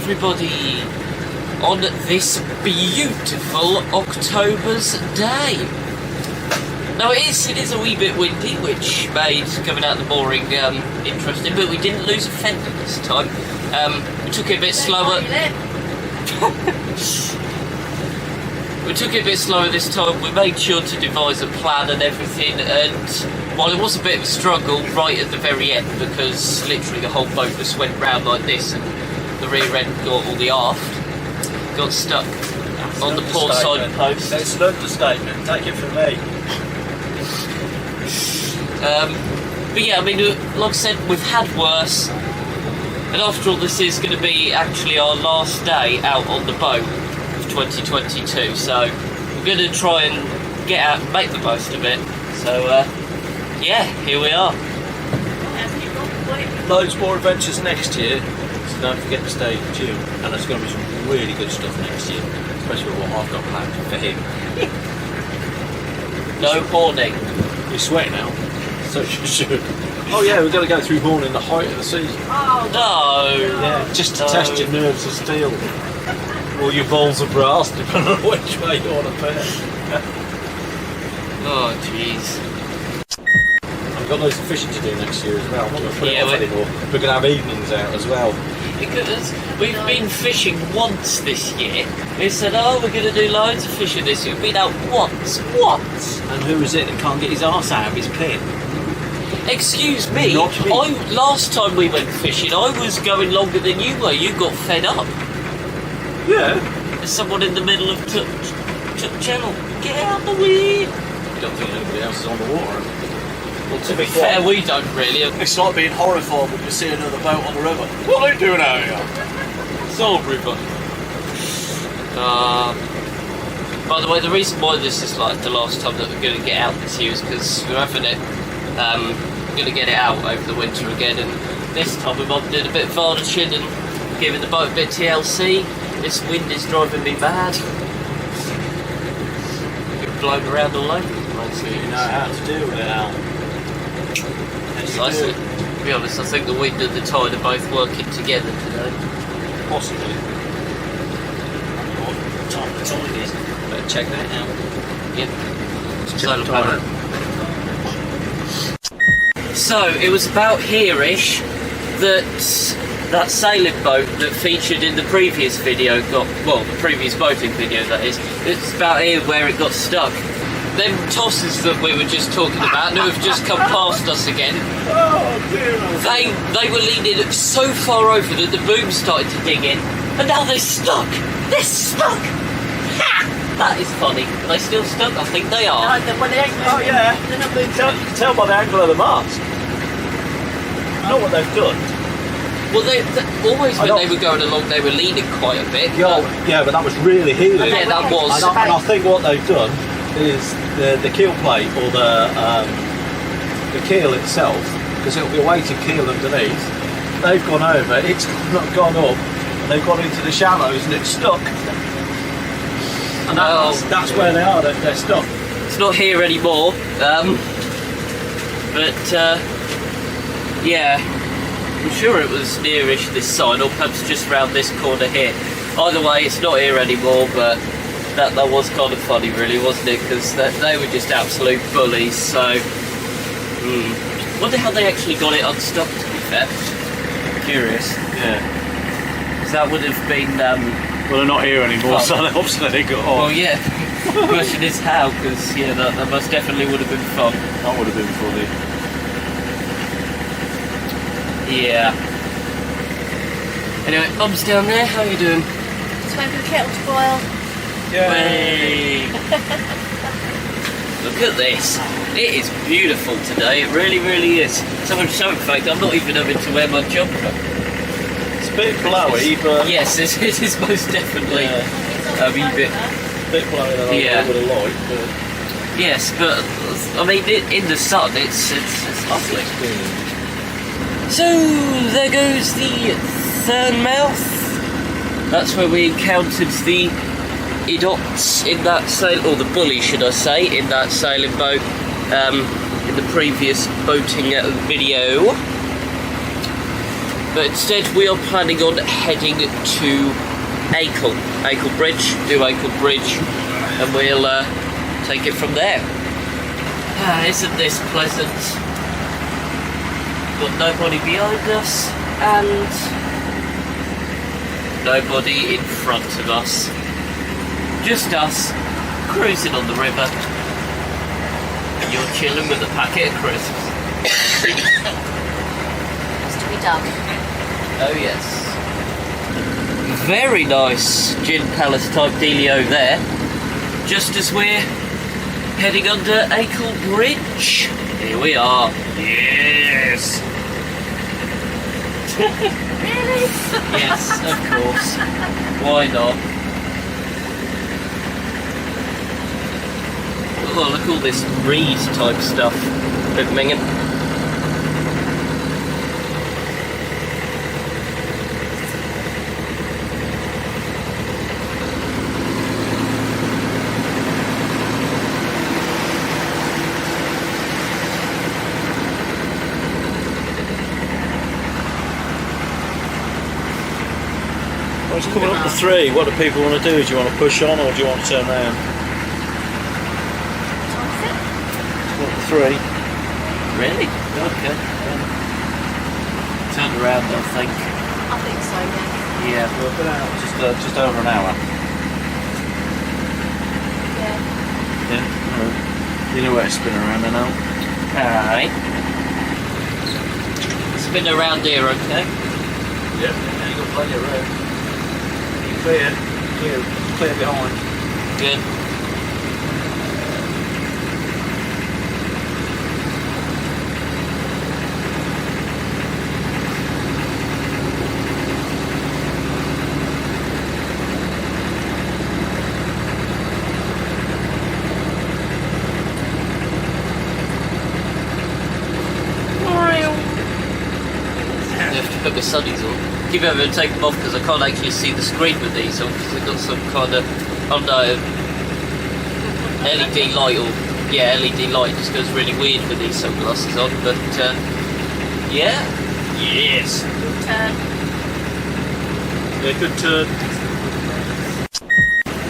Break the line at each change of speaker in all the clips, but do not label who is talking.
everybody on this beautiful October's day. Now it is a wee bit windy, which made coming out the boring interesting, but we didn't lose a fender this time. We took it a bit slower. We took it a bit slower this time. We made sure to devise a plan and everything, and while it was a bit of a struggle right at the very end, because literally the whole boat just went round like this and the rear end got all the aft, got stuck on the port side post.
That's an understatement, take it from me.
But yeah, I mean, like I said, we've had worse, and after all, this is going to be actually our last day out on the boat of 2022, so we're going to try and get out and make the most of it. So yeah, here we are.
Loads more adventures next year, so don't forget to stay tuned, and there's going to be some really good stuff next year, especially what I've got planned for him.
No horning.
You're sweating now, so you should. Oh yeah, we're going to go through horn in the height of the season.
Oh no!
Yeah, just to test your nerves of steel. Or your balls of brass, depending on which way you want to put it.
Oh jeez.
I've got loads of fishing to do next year as well. I'm not going to put it off anymore. We're going to have evenings out as well.
Because we've been fishing once this year. We said, oh, we're going to do loads of fishing this year. We've been out once.
And who is it that can't get his arse out of his pit?
Excuse me, last time we went fishing, I was going longer than you were. You got fed up.
Yeah.
There's someone in the middle of channel. Get out the way.
You don't think anybody else is on the water?
Well, to be fair, we don't really.
It's like being horrified when you see another boat on the river. What are they doing out here?
It's all river. By the way, the reason why this is like the last time that we're going to get out this year is because we're having it. We're going to get it out over the winter again, and this time we might be doing a bit of varnishing and giving the boat a bit TLC. This wind is driving me mad. Get blown around all over the place.
So you know how to deal with it now.
Precisely. To be honest, I think the wind and the tide are both working together today.
Possibly. What time the tide is? Better check that out.
Yep. Solar panel. So it was about here-ish that sailing boat that featured in the previous video the previous boating video that is. It's about here where it got stuck. Them tosses that we were just talking about, who have just come past us again.
Oh dear.
They were leaning so far over that the boom started to dig in, and now they're stuck. They're stuck. Ha! That is funny. Are they still stuck? I think they are.
No, well, they ain't moving.
Oh yeah.
They're not moving.
You can tell by the angle of the mast. Not what they've done.
Well, always when they were going along, they were leaning quite a bit.
Yeah, but that was really healing.
Yeah, that was.
And I think what they've done is the keel plate or the keel itself, because it'll be a weighted keel underneath. They've gone over, it's not gone up, and they've gone into the shallows and it's stuck. And that's where they are. They're stuck.
It's not here anymore. Yeah. I'm sure it was nearish this side, or perhaps just round this corner here. Either way, it's not here anymore, but that was kind of funny, really, wasn't it? Because they were just absolute bullies, so... Wonder how they actually got it unstuck, to be fair. Curious.
Yeah.
Because that would have been...
well, they're not here anymore, so obviously they got on.
Well, yeah. The question is how, because, yeah, that most definitely would have been fun.
That would have been funny.
Yeah. Anyway, Bob's down there. How are you doing?
Just waiting for the kettle to boil.
Yay! Look at this. It is beautiful today. It really, really is. So much so, in fact, I'm not even having to wear my jumper.
It's a bit blowy, but...
Yes, it is most definitely a wee bit...
bit blowy than I would have liked, but...
Yes, but, I mean, in the sun, it's lovely. So, there goes the third mouth. That's where we encountered the idiots in that sail, or the bully, should I say, in that sailing boat in the previous boating video. But instead we are planning on heading to Acle Bridge, do Acle Bridge, and we'll take it from there. Isn't this pleasant? Got nobody behind us and nobody in front of us. Just us cruising on the river. And you're chilling with a packet of crisps.
It's to be done.
Oh yes. Very nice gin palace type dealio there. Just as we're heading under Acle Bridge. Here we are. Yes.
Really?
Yes, of course. Why not? Oh, look at all this reed type stuff. Bit minging.
Well, it's coming up to 3. What do people want to do? Do you want to push on or do you want to turn around? Coming up to 3.
Really? Okay. Turn around, I think.
I think so, yeah.
Yeah.
We've been out just over an hour.
Yeah.
Yeah. You know where to spin around now.
Alright. Spin around here, okay?
Yep. Yeah, you got plenty of room. Clear behind.
Good. I have to put my sunnies on. Keep having to take them off because I can't actually see the screen with these on because they've got some kind of, oh no, LED light or, yeah, LED light just goes really weird with these sunglasses on, but yeah. Yes.
Good turn.
Yeah, good turn.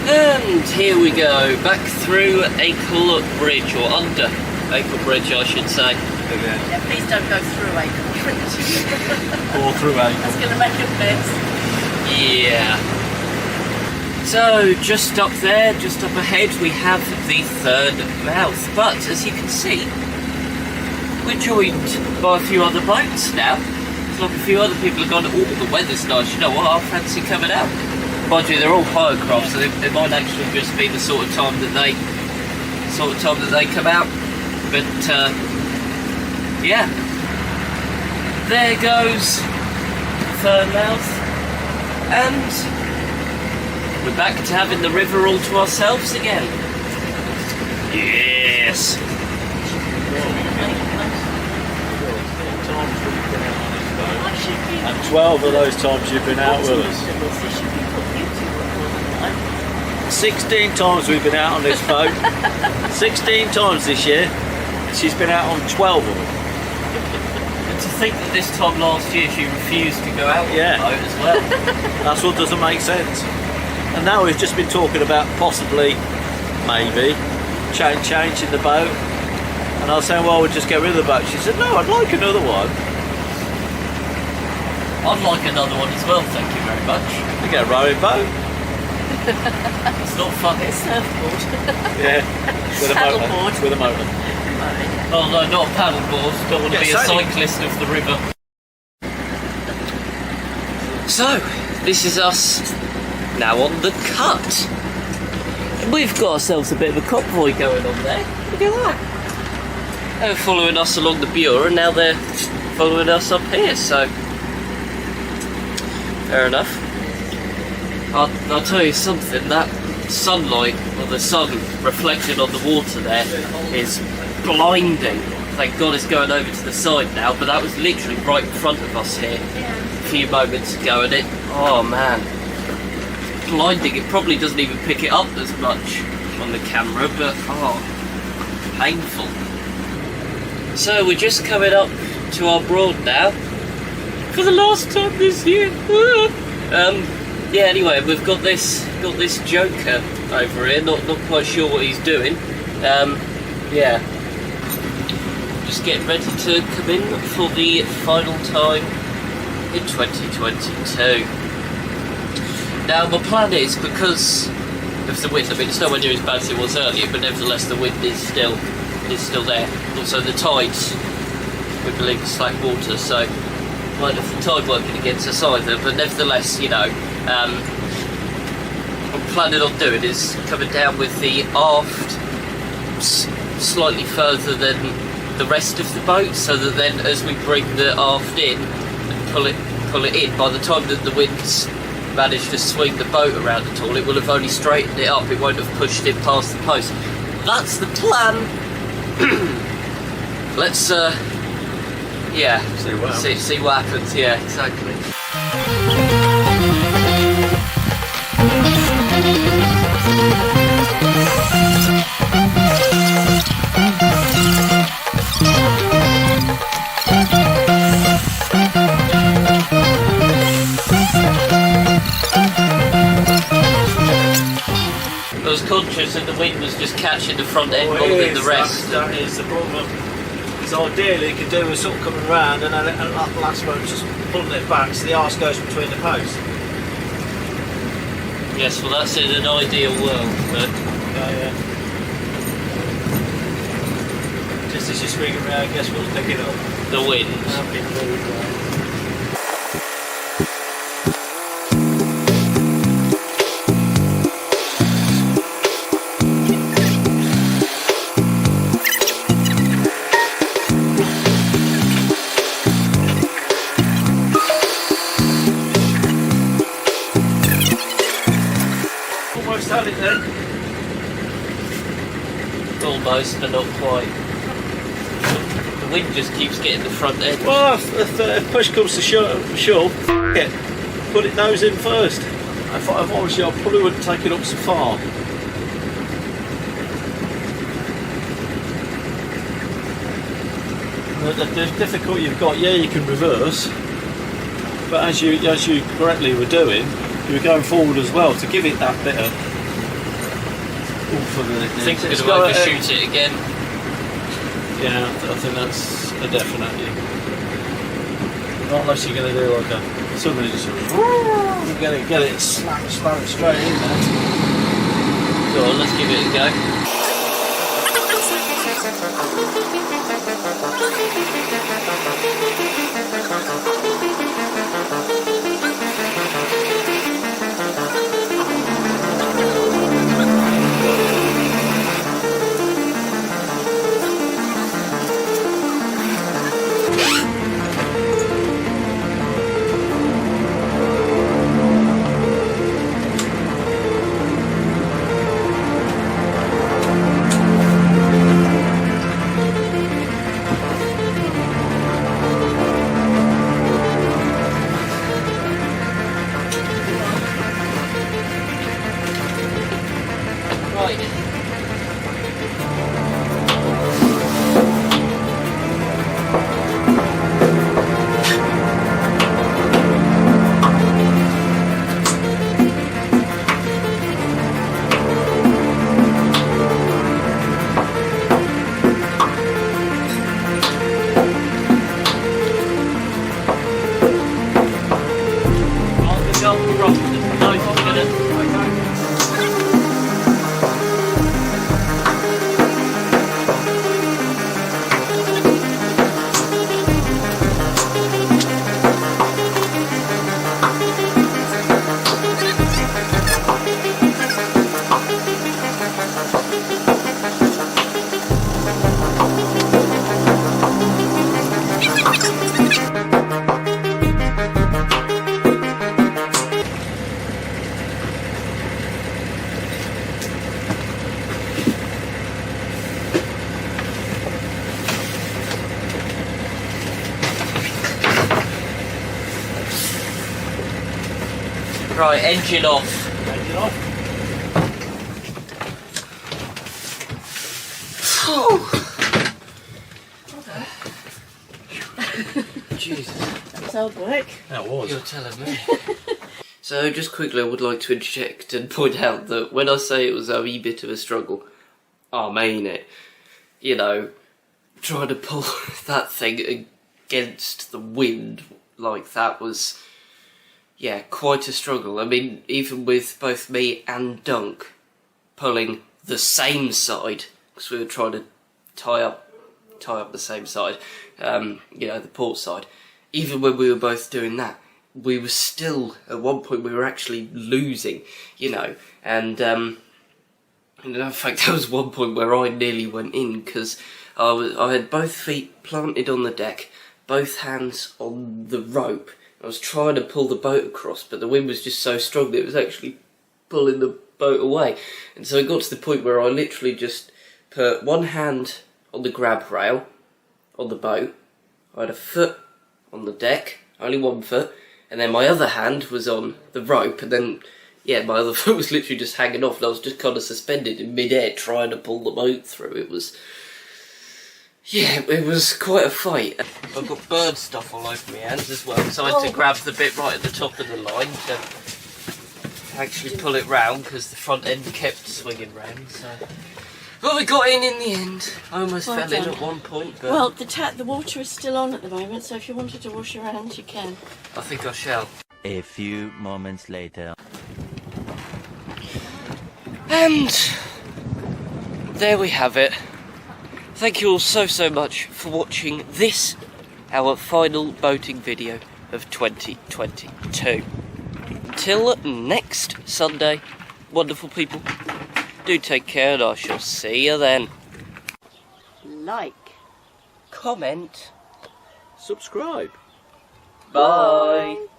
And here we go, back through Acle Bridge, or under Acle Bridge I should say.
Again.
Yeah, please don't go through Acle Bridge.
Or through
That's
Acle.
going to make a mess.
Yeah. So, just up there, just up ahead, we have the third mouth. But, as you can see, we're joined by a few other boats now. It's like a few other people have gone, oh, the weather's nice, you know what, I fancy coming out. Mind you, they're all pirocraft, so it might actually just be the sort of time that they come out. But, yeah. There goes third mouth. And we're back to having the river all to ourselves again. Yes.
And 12 of those times you've been out with us. 16 times we've been out on this boat. 16 times this year. She's been out on 12 of them.
And to think that this time last year she refused to go out on
Yeah.
the boat as well.
That's what doesn't make sense. And now we've just been talking about possibly, maybe, changing the boat. And I was saying, well, we'll just get rid of the boat. She said, no, I'd like another one.
I'd like another one as well, thank you very much.
We get a rowing boat.
It's not fun.
It's surfboard.
Yeah, with a
Paddleboard.
motor. With a motor.
Oh no, not a paddleboard. Don't want to
Yeah,
be a
certainly.
cyclist of the river. So, this is us now on the cut. We've got ourselves a bit of a convoy going on there. Look at that. They're following us along the Bure and now they're following us up here, so fair enough. I'll tell you something, that sunlight, or the sun reflected on the water there, is blinding. Thank God it's going over to the side now, but that was literally right in front of us here a few moments ago, and it, oh man, blinding. It probably doesn't even pick it up as much on the camera, but oh, painful. So we're just coming up to our broad now, for the last time this year. Yeah. Anyway, we've got this Joker over here. Not quite sure what he's doing. Yeah. Just getting ready to come in for the final time in 2022. Now my plan is, because of the wind, I mean it's nowhere near as bad as it was earlier, but nevertheless the wind is still there. Also the tides, we believe, is slack water, so might have the tide working against us either, but nevertheless, you know, what I'm planning on doing is coming down with the aft slightly further than the rest of the boat, so that then as we bring the aft in and pull it in, by the time that the wind's managed to swing the boat around at all, it will have only straightened it up, it won't have pushed it past the post. That's the plan. Let's yeah, see what happens. Yeah, exactly. I was conscious that the wind was just catching the front end more than the rest.
That is the problem. So ideally, you could do a sort of coming round and then that last one just pulling it back so the arse goes between the posts.
Yes, well that's in an ideal world, but
yeah. Just as you swing around, guess what's picking up?
the wind.
Had it then.
Almost, but not quite. The wind just keeps getting the front end.
Well, if push comes to shove, it. Put it nose in first. If obviously I probably wouldn't take it up so far. The difficulty you've got, yeah, you can reverse, but as you correctly were doing, you were going forward as well to give it that bit of.
I think we're going to overshoot it again.
Yeah, I think that's a definitely. Not unless you're going to do like a somebody just get it slam straight in there.
Go on, let's give it a go. Right, engine off.
Engine off.
Jesus.
was hard work.
That was.
You're telling me. So just quickly I would like to interject and point out that when I say it was a wee bit of a struggle, I mean it. You know, trying to pull that thing against the wind like that was, yeah, quite a struggle. I mean, even with both me and Dunk pulling the same side, because we were trying to tie up the same side, you know, the port side. Even when we were both doing that, we were still, at one point, we were actually losing, you know, and in fact, there was one point where I nearly went in, because I had both feet planted on the deck, both hands on the rope. I was trying to pull the boat across, but the wind was just so strong that it was actually pulling the boat away. And so it got to the point where I literally just put one hand on the grab rail on the boat. I had a foot on the deck, only one foot, and then my other hand was on the rope, and then, yeah, my other foot was literally just hanging off, and I was just kind of suspended in mid-air trying to pull the boat through. It was, yeah, it was quite a fight. I've got bird stuff all over my hands as well, so I had to grab the bit right at the top of the line to actually pull it round, because the front end kept swinging round, so... But we got in the end. I almost fell in at one point, but...
Well, the water is still on at the moment, so if you wanted to wash your hands, you can.
I think I shall.
A few moments later.
And there we have it. Thank you all so much for watching this, our final boating video of 2022. Until next Sunday, wonderful people, do take care and I shall see you then.
Like.
Comment.
Subscribe.
Bye.